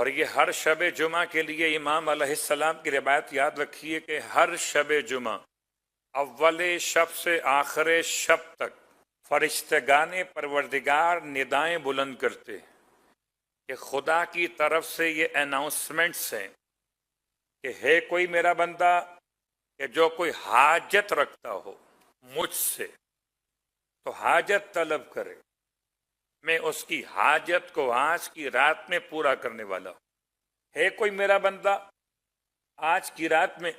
اور یہ ہر شب جمعہ کے لیے امام علیہ السلام کی روایت یاد رکھیے کہ ہر شب جمعہ اول شب سے آخر شب تک فرشتگان پروردگار ندائیں بلند کرتے ہیں کہ خدا کی طرف سے یہ اناؤنسمنٹس ہیں کہ ہے کوئی میرا بندہ کہ جو کوئی حاجت رکھتا ہو مجھ سے تو حاجت طلب کرے، میں اس کی حاجت کو آج کی رات میں پورا کرنے والا ہوں۔ ہے کوئی میرا بندہ آج کی رات میں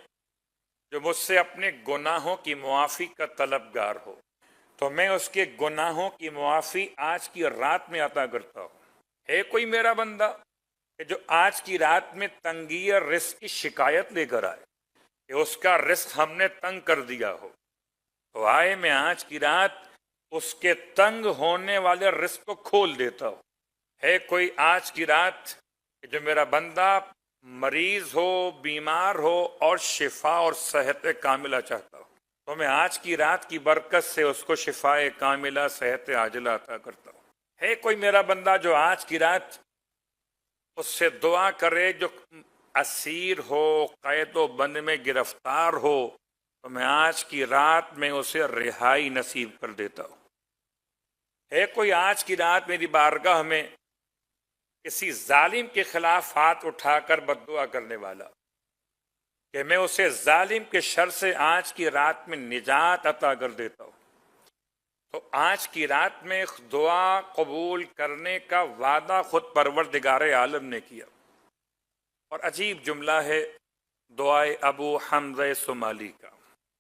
جو مجھ سے اپنے گناہوں کی معافی کا طلبگار ہو تو میں اس کے گناہوں کی معافی آج کی رات میں عطا کرتا ہوں۔ ہے کوئی میرا بندہ کہ جو آج کی رات میں تنگی رزق کی شکایت لے کر آئے کہ اس کا رزق ہم نے تنگ کر دیا ہو تو آئے میں آج کی رات اس کے تنگ ہونے والے رزق کو کھول دیتا ہوں۔ ہے کوئی آج کی رات کہ جو میرا بندہ مریض ہو، بیمار ہو اور شفا اور صحت کاملہ چاہتا ہو تو میں آج کی رات کی برکت سے اس کو شفا کاملہ صحت عاجلہ عطا کرتا ہوں۔ ہے کوئی میرا بندہ جو آج کی رات اس سے دعا کرے جو اسیر ہو، قید و بند میں گرفتار ہو تو میں آج کی رات میں اسے رہائی نصیب کر دیتا ہوں۔ ہے کوئی آج کی رات میری بارگاہ میں کسی ظالم کے خلاف ہاتھ اٹھا کر بد دعا کرنے والا کہ میں اسے ظالم کے شر سے آج کی رات میں نجات عطا کر دیتا ہوں تو آج کی رات میں دعا قبول کرنے کا وعدہ خود پروردگار عالم نے کیا۔ اور عجیب جملہ ہے دعائے ابو حمزہ صومالی کا،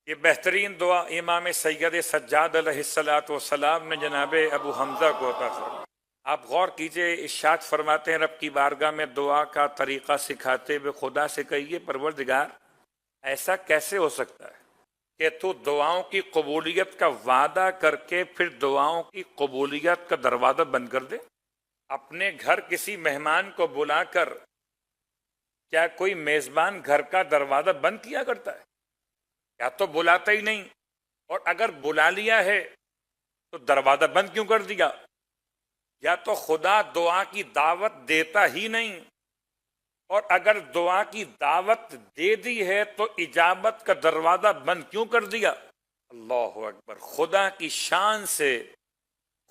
یہ بہترین دعا امام سید سجاد علیہ السلام نے جناب ابو حمزہ کو عطا فرمائی۔ آپ غور کیجئے، ارشاد فرماتے ہیں رب کی بارگاہ میں دعا کا طریقہ سکھاتے ہوئے خدا سے کہیے پروردگار ایسا کیسے ہو سکتا ہے کہ تو دعاؤں کی قبولیت کا وعدہ کر کے پھر دعاؤں کی قبولیت کا دروازہ بند کر دے؟ اپنے گھر کسی مہمان کو بلا کر کیا کوئی میزبان گھر کا دروازہ بند کیا کرتا ہے؟ یا تو بلاتا ہی نہیں، اور اگر بلا لیا ہے تو دروازہ بند کیوں کر دیا؟ یا تو خدا دعا کی دعوت دیتا ہی نہیں، اور اگر دعا کی دعوت دے دی ہے تو اجابت کا دروازہ بند کیوں کر دیا؟ اللہ اکبر! خدا کی شان سے،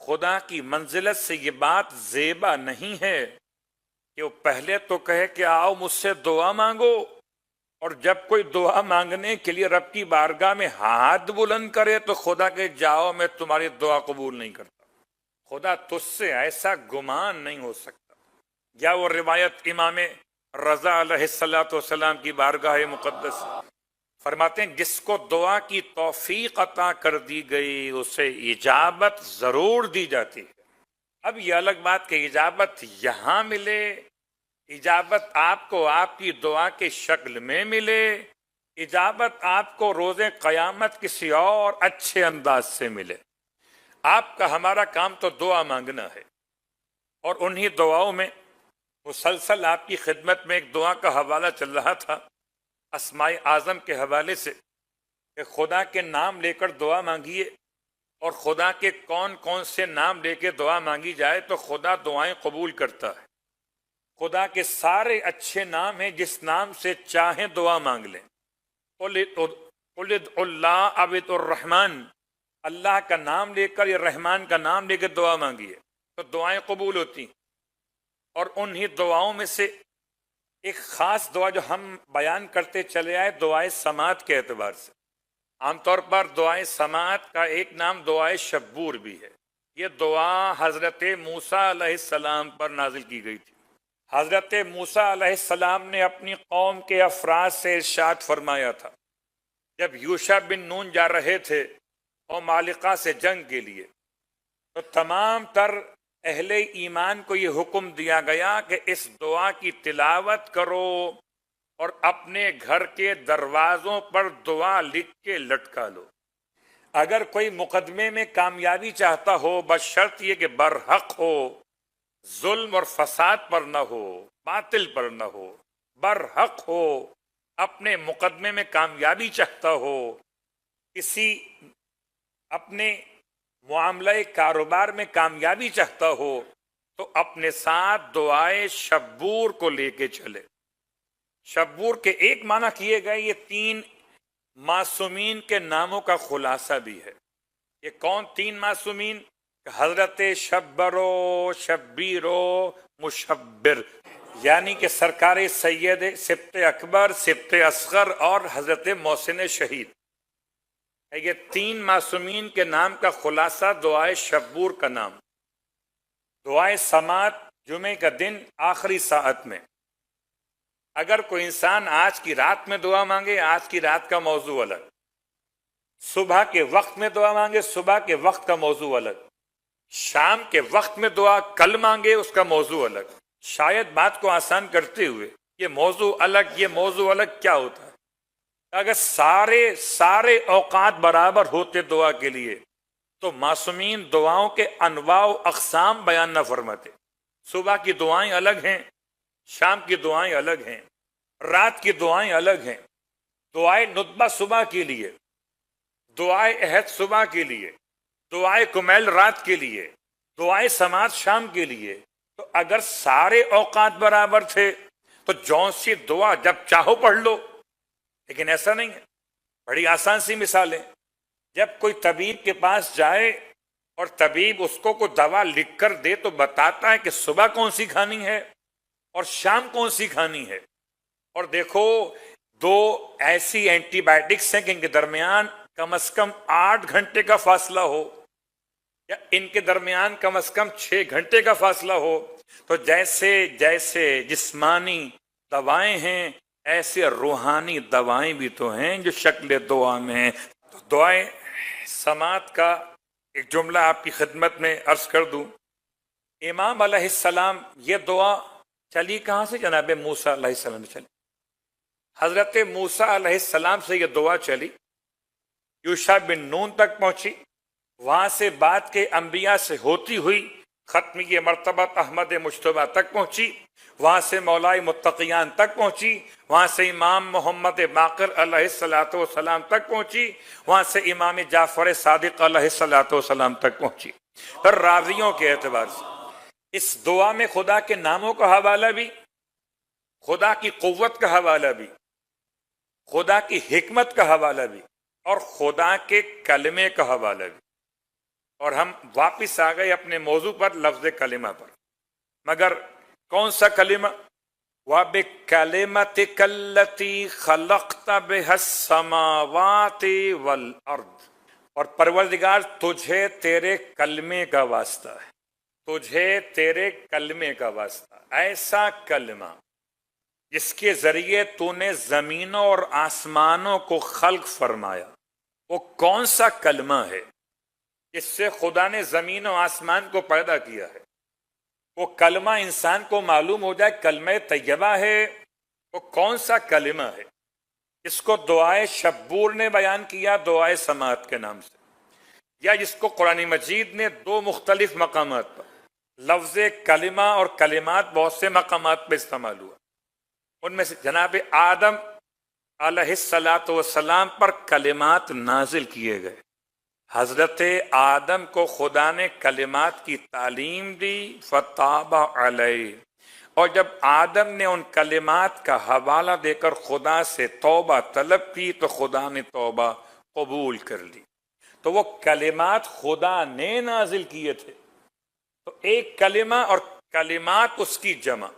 خدا کی منزلت سے یہ بات زیبا نہیں ہے کہ وہ پہلے تو کہے کہ آؤ مجھ سے دعا مانگو، اور جب کوئی دعا مانگنے کے لیے رب کی بارگاہ میں ہاتھ بلند کرے تو خدا کہ جاؤ میں تمہاری دعا قبول نہیں کرتا۔ خدا تجھ سے ایسا گمان نہیں ہو سکتا۔ یا وہ روایت امام رضا علیہ السلام کی بارگاہ مقدس فرماتے ہیں جس کو دعا کی توفیق عطا کر دی گئی اسے اجابت ضرور دی جاتی ہے۔ اب یہ الگ بات کہ اجابت یہاں ملے، اجابت آپ کو آپ کی دعا کی شکل میں ملے، اجابت آپ کو روز قیامت کسی اور اچھے انداز سے ملے۔ آپ کا ہمارا کام تو دعا مانگنا ہے، اور انہی دعاؤں میں مسلسل آپ کی خدمت میں ایک دعا کا حوالہ چل رہا تھا اسماء اعظم کے حوالے سے کہ خدا کے نام لے کر دعا مانگیے، اور خدا کے کون کون سے نام لے کے دعا مانگی جائے تو خدا دعائیں قبول کرتا ہے۔ خدا کے سارے اچھے نام ہیں، جس نام سے چاہیں دعا مانگ لیں۔ قل ادعوا اللہ او ادعوا الرحمن، اللہ کا نام لے کر یا رحمان کا نام لے کر دعا مانگیے تو دعائیں قبول ہوتی۔ اور انہی دعاؤں میں سے ایک خاص دعا جو ہم بیان کرتے چلے آئے دعائے سماعت کے اعتبار سے، عام طور پر دعائے سماعت کا ایک نام دعائے شبور بھی ہے۔ یہ دعا حضرت موسیٰ علیہ السلام پر نازل کی گئی تھی۔ حضرت موسیٰ علیہ السلام نے اپنی قوم کے افراد سے ارشاد فرمایا تھا جب یوشع بن نون جا رہے تھے اور مالکہ سے جنگ کے لیے، تو تمام تر اہل ایمان کو یہ حکم دیا گیا کہ اس دعا کی تلاوت کرو اور اپنے گھر کے دروازوں پر دعا لکھ کے لٹکا لو۔ اگر کوئی مقدمے میں کامیابی چاہتا ہو بشرط یہ کہ برحق ہو، ظلم اور فساد پر نہ ہو، باطل پر نہ ہو، برحق ہو، اپنے مقدمے میں کامیابی چاہتا ہو، کسی اپنے معاملہ کاروبار میں کامیابی چاہتا ہو تو اپنے ساتھ دعائے شبور کو لے کے چلے۔ شبور کے ایک معنی کیے گئے، یہ 3 معصومین کے ناموں کا خلاصہ بھی ہے۔ یہ کون 3 معصومین؟ حضرت شبرو، شبیرو، مشبر، یعنی کہ سرکار سید سبت اکبر، سبت اصغر اور حضرت محسن شہید۔ یہ 3 معصومین کے نام کا خلاصہ دعائے شبور کا نام۔ دعائے سماعت جمعے کا دن آخری ساعت میں، اگر کوئی انسان آج کی رات میں دعا مانگے، آج کی رات کا موضوع الگ، صبح کے وقت میں دعا مانگے، صبح کے وقت کا موضوع الگ، شام کے وقت میں دعا کل مانگے، اس کا موضوع الگ۔ شاید بات کو آسان کرتے ہوئے یہ موضوع الگ، یہ موضوع الگ کیا ہوتا ہے؟ اگر سارے اوقات برابر ہوتے دعا کے لیے تو معصومین دعاؤں کے انواع و اقسام بیان نہ فرماتے۔ صبح کی دعائیں الگ ہیں، شام کی دعائیں الگ ہیں، رات کی دعائیں الگ ہیں۔ دعائے ندبہ صبح کے لیے، دعائے عہد صبح کے لیے، دعائے کمیل رات کے لیے، دعائے سماعت شام کے لیے۔ تو اگر سارے اوقات برابر تھے تو جون سی دعا جب چاہو پڑھ لو، لیکن ایسا نہیں ہے۔ بڑی آسان سی مثالیں، جب کوئی طبیب کے پاس جائے اور طبیب اس کو کوئی دوا لکھ کر دے تو بتاتا ہے کہ صبح کون سی کھانی ہے اور شام کون سی کھانی ہے۔ اور دیکھو 2 ایسی اینٹی بائیوٹکس ہیں کہ ان کے درمیان کم از کم 8 گھنٹے کا فاصلہ ہو، یا ان کے درمیان کم از کم 6 گھنٹے کا فاصلہ ہو، تو جیسے جسمانی دوائیں ہیں ایسے روحانی دوائیں بھی تو ہیں جو شکل دعا میں ہیں۔ تو دعائیں سماعت کا ایک جملہ آپ کی خدمت میں عرض کر دوں۔ امام علیہ السلام، یہ دعا چلی کہاں سے؟ جناب موسیٰ علیہ السلام نے چلی۔ حضرت موسیٰ علیہ السلام سے یہ دعا چلی، یوشع بن نون تک پہنچی، وہاں سے بعد کے انبیاء سے ہوتی ہوئی ختمی مرتبہ احمد مجتبیٰ تک پہنچی، وہاں سے مولائے متقیان تک پہنچی، وہاں سے امام محمد باقر علیہ السلام تک پہنچی، وہاں سے امام جعفر صادق علیہ السلام تک پہنچی۔ پھر راویوں کے اعتبار سے اس دعا میں خدا کے ناموں کا حوالہ بھی، خدا کی قوت کا حوالہ بھی، خدا کی حکمت کا حوالہ بھی، اور خدا کے کلمے کا حوالہ بھی۔ اور ہم واپس آ گئے اپنے موضوع پر، لفظ کلمہ پر۔ مگر کون سا کلمہ؟ وَبِكَلِمَتِكَ الَّتِي خَلَقْتَ بِهَا السَّمَاوَاتِ وَالْأَرْضِ، اور پروردگار تجھے تیرے کلمے کا واسطہ ہے، تجھے تیرے کلمے کا واسطہ، ایسا کلمہ جس کے ذریعے تو نے زمینوں اور آسمانوں کو خلق فرمایا۔ وہ کون سا کلمہ ہے جس سے خدا نے زمین و آسمان کو پیدا کیا ہے؟ وہ کلمہ انسان کو معلوم ہو جائے کلمہ طیبہ ہے۔ وہ کون سا کلمہ ہے؟ اس کو دعائے شبور نے بیان کیا دعائے سماعت کے نام سے، یا جس کو قرآن مجید نے 2 مختلف مقامات پر لفظ کلمہ اور کلمات بہت سے مقامات پہ استعمال ہوا۔ ان میں سے جناب آدم علیہ السلام پر کلمات نازل کیے گئے۔ حضرت آدم کو خدا نے کلمات کی تعلیم دی، فتاب علیہ، اور جب آدم نے ان کلمات کا حوالہ دے کر خدا سے توبہ طلب کی تو خدا نے توبہ قبول کر لی۔ تو وہ کلمات خدا نے نازل کیے تھے۔ تو ایک کلمہ اور کلمات اس کی جمع،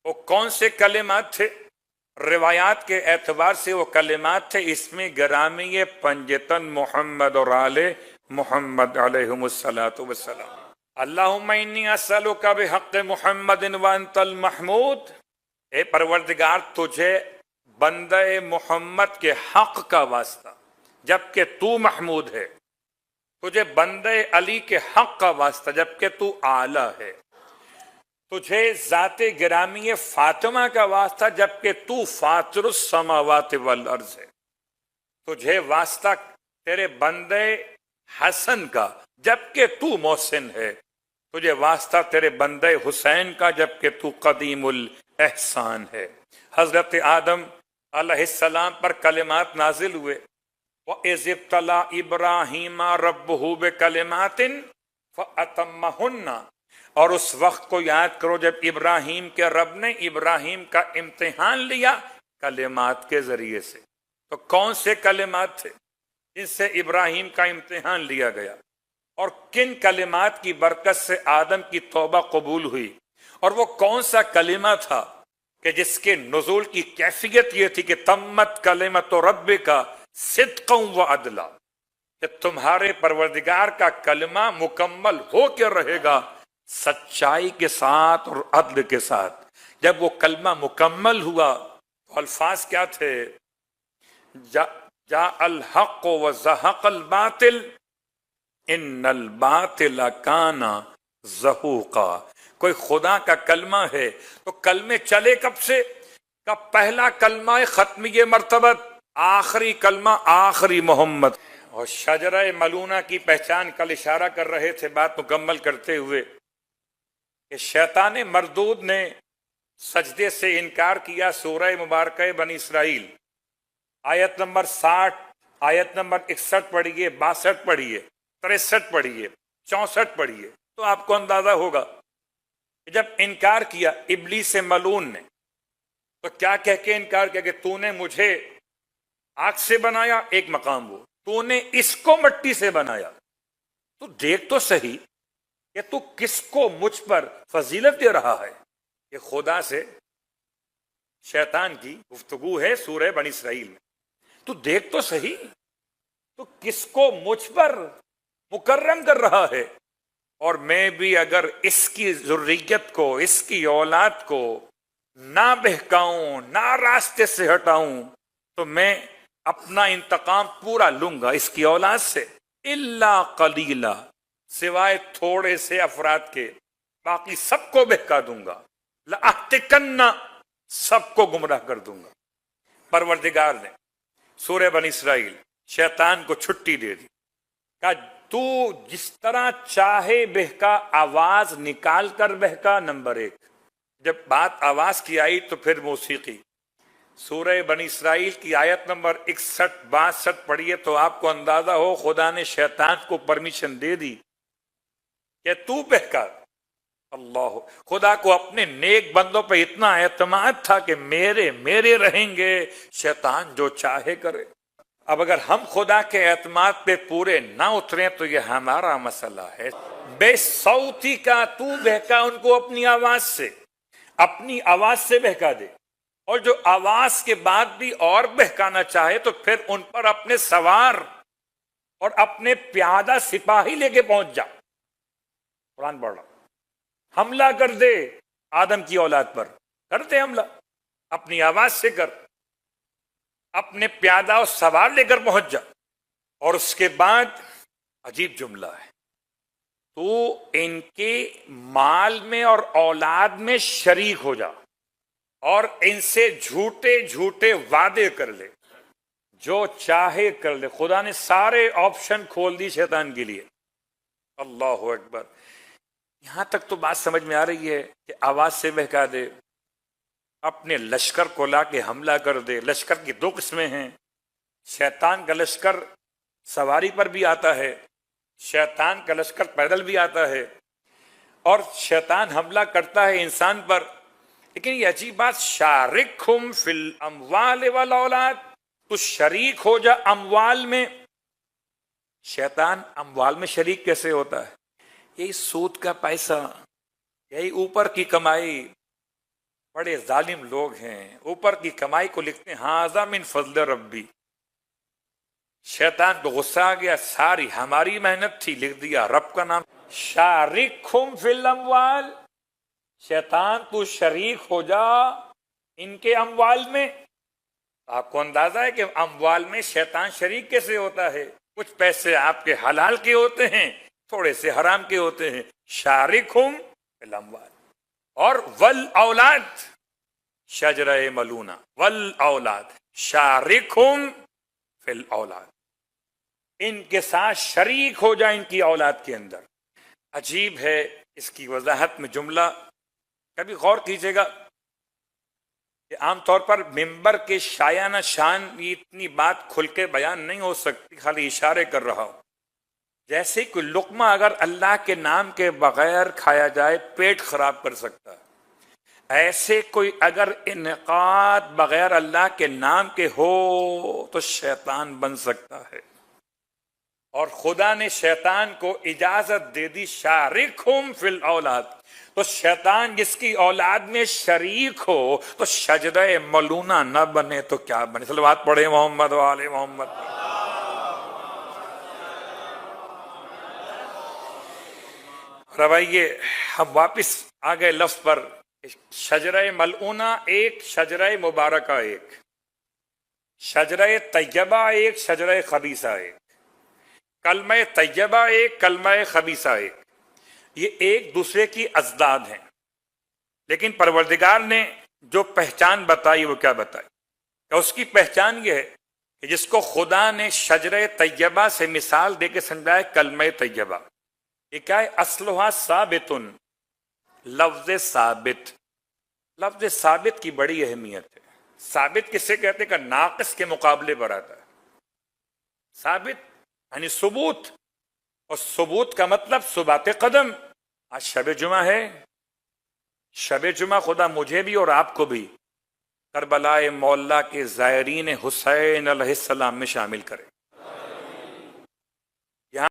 وہ کون سے کلمات تھے؟ روایات کے اعتبار سے وہ کلمات تھے اس میں گرامی پنجتن محمد اور آل محمد علیہم السلام۔ اللہم انی اسألک بحق محمد وانت المحمود، اے پروردگار تجھے بندہ محمد کے حق کا واسطہ جبکہ تو محمود ہے، تجھے بندہ علی کے حق کا واسطہ جبکہ تو اعلی ہے، تجھے ذات گرامی فاطمہ کا واسطہ جبکہ تو فاطر السماوات والارض ہے، تجھے واسطہ تیرے بندے حسن کا جبکہ تو محسن ہے، تجھے واسطہ تیرے بندے حسین کا جبکہ تو قدیم الاحسان ہے۔ حضرت آدم علیہ السلام پر کلمات نازل ہوئے، وَإِذِ ابْتَلَىٰ إِبْرَاهِيمَ رَبُّهُ بِكَلِمَاتٍ فَأَتَمَّهُنَّ، اور اس وقت کو یاد کرو جب ابراہیم کے رب نے ابراہیم کا امتحان لیا کلمات کے ذریعے سے. تو کون سے کلمات تھے جن سے ابراہیم کا امتحان لیا گیا؟ اور کن کلمات کی برکت سے آدم کی توبہ قبول ہوئی؟ اور وہ کون سا کلمہ تھا کہ جس کے نزول کی کیفیت یہ تھی کہ تمت کلمت ربک صدقا و عدلا، کہ تمہارے پروردگار کا کلمہ مکمل ہو کے رہے گا سچائی کے ساتھ اور عدل کے ساتھ. جب وہ کلمہ مکمل ہوا تو الفاظ کیا تھے؟ جاء الحق وزهق الباطل ان الباطل کان زہوقا. کوئی خدا کا کلمہ ہے تو کلمے چلے کب سے؟ کا پہلا کلمہ ختمی مرتبت، آخری کلمہ آخری محمد. اور شجرہ ملونہ کی پہچان کل اشارہ کر رہے تھے بات مکمل کرتے ہوئے کہ شیطان مردود نے سجدے سے انکار کیا. سورہ مبارکہ بنی اسرائیل آیت نمبر 60، آیت نمبر 61 پڑھیے، 62 پڑھیے، 63 پڑھیے، 64 پڑھیے تو آپ کو اندازہ ہوگا کہ جب انکار کیا ابلیس ملعون نے تو کیا کہہ کے انکار کیا کہ تو نے مجھے آگ سے بنایا، ایک مقام وہ، تو نے اس کو مٹی سے بنایا. تو دیکھ تو صحیح کہ تو کس کو مجھ پر فضیلت دے رہا ہے. یہ خدا سے شیطان کی گفتگو ہے سورہ بنی اسرائیل میں. تو دیکھ تو صحیح تو کس کو مجھ پر مکرم کر رہا ہے، اور میں بھی اگر اس کی ذریت کو، اس کی اولاد کو نہ بہکاؤں، نہ راستے سے ہٹاؤں تو میں اپنا انتقام پورا لوں گا اس کی اولاد سے. الا قلیلا، سوائے تھوڑے سے افراد کے، باقی سب کو بہکا دوں گا. لأحتکن، سب کو گمراہ کر دوں گا. پروردگار نے سورہ بنی اسرائیل شیطان کو چھٹی دے دی، کہا تو جس طرح چاہے بہکا، آواز نکال کر بہکا. نمبر 1. جب بات آواز کی آئی تو پھر موسیقی. سورہ بنی اسرائیل کی آیت نمبر 61-62 پڑھیے تو آپ کو اندازہ ہو خدا نے شیطان کو پرمیشن دے دی کہ تو بہکا. اللہ، خدا کو اپنے نیک بندوں پہ اتنا اعتماد تھا کہ میرے رہیں گے، شیطان جو چاہے کرے. اب اگر ہم خدا کے اعتماد پہ پورے نہ اتریں تو یہ ہمارا مسئلہ ہے. بے صوتی کا تو بہکا ان کو اپنی آواز سے بہکا دے، اور جو آواز کے بعد بھی اور بہکانا چاہے تو پھر ان پر اپنے سوار اور اپنے پیادہ سپاہی لے کے پہنچ جا. قرآن پڑھ رہا، حملہ کر دے آدم کی اولاد پر، کر دے حملہ، اپنی آواز سے کر، اپنے پیادہ اور سوار لے کر پہنچ جا. اور اس کے بعد عجیب جملہ ہے، تو ان کے مال میں اور اولاد میں شریک ہو جا اور ان سے جھوٹے وعدے کر لے، جو چاہے کر لے. خدا نے سارے آپشن کھول دی شیطان کے لیے. اللہ اکبر. یہاں تک تو بات سمجھ میں آ رہی ہے کہ آواز سے بہکا دے، اپنے لشکر کو لا کے حملہ کر دے. لشکر کی 2 قسمیں ہیں. شیطان کا لشکر سواری پر بھی آتا ہے، شیطان کا لشکر پیدل بھی آتا ہے، اور شیطان حملہ کرتا ہے انسان پر. لیکن یہ عجیب بات، شارکہم فی الاموال والاولاد، تو شریک ہو جا اموال میں. شیطان اموال میں شریک کیسے ہوتا ہے؟ یہی سود کا پیسہ، یہی اوپر کی کمائی. بڑے ظالم لوگ ہیں، اوپر کی کمائی کو لکھتے ہیں ھذا من فضل ربی. شیطان کو غصہ آ گیا، ساری ہماری محنت تھی، لکھ دیا رب کا نام. شارکہم فی الاموال، شیطان تو شریک ہو جا ان کے اموال میں. آپ کو اندازہ ہے کہ اموال میں شیطان شریک کیسے ہوتا ہے؟ کچھ پیسے آپ کے حلال کے ہوتے ہیں، تھوڑے سے حرام کے ہوتے ہیں. شارکہم فی الاموال. اور والاولاد، شجرہ ملونہ، والاولاد شارکہم فی الاولاد، ان کے ساتھ شریک ہو جائے ان کی اولاد کے اندر. عجیب ہے اس کی وضاحت میں جملہ. کبھی غور کیجئے گا کہ عام طور پر ممبر کے شایانہ شان یہ اتنی بات کھل کے بیان نہیں ہو سکتی، خالی اشارے کر رہا ہوں. جیسے کوئی لقمہ اگر اللہ کے نام کے بغیر کھایا جائے پیٹ خراب کر سکتا ہے، ایسے کوئی اگر انعقاد بغیر اللہ کے نام کے ہو تو شیطان بن سکتا ہے، اور خدا نے شیطان کو اجازت دے دی شارکہم فی الاولاد، تو شیطان جس کی اولاد میں شریک ہو تو شجرہ ملونہ نہ بنے تو کیا بنے؟ صلوات پڑھے محمد و آل محمد۔ رویے ہم واپس آگئے لفظ پر، شجرہ ملعونہ ایک، شجرہ مبارکہ ایک، شجرہ طیبہ ایک، شجرہ خبیثہ ایک، کلمہ طیبہ ایک، کلمہ خبیثہ ایک، یہ ایک دوسرے کی ازداد ہیں، لیکن پروردگار نے جو پہچان بتائی وہ کیا بتائی؟ کہ اس کی پہچان یہ ہے کہ جس کو خدا نے شجرہ طیبہ سے مثال دے کے سمجھایا کلمہ طیبہ، یہ کیا ہے؟ اصلها ثابت، لفظ ثابت، لفظ ثابت کی بڑی اہمیت ہے۔ ثابت کسے کہتے ہیں؟ کہ ناقص کے مقابلے پر آتا ہے، ثابت یعنی ثبوت، اور ثبوت کا مطلب ثبات قدم۔ آج شب جمعہ ہے، شب جمعہ خدا مجھے بھی اور آپ کو بھی کربلا مولا کے زائرین حسین علیہ السلام میں شامل کرے۔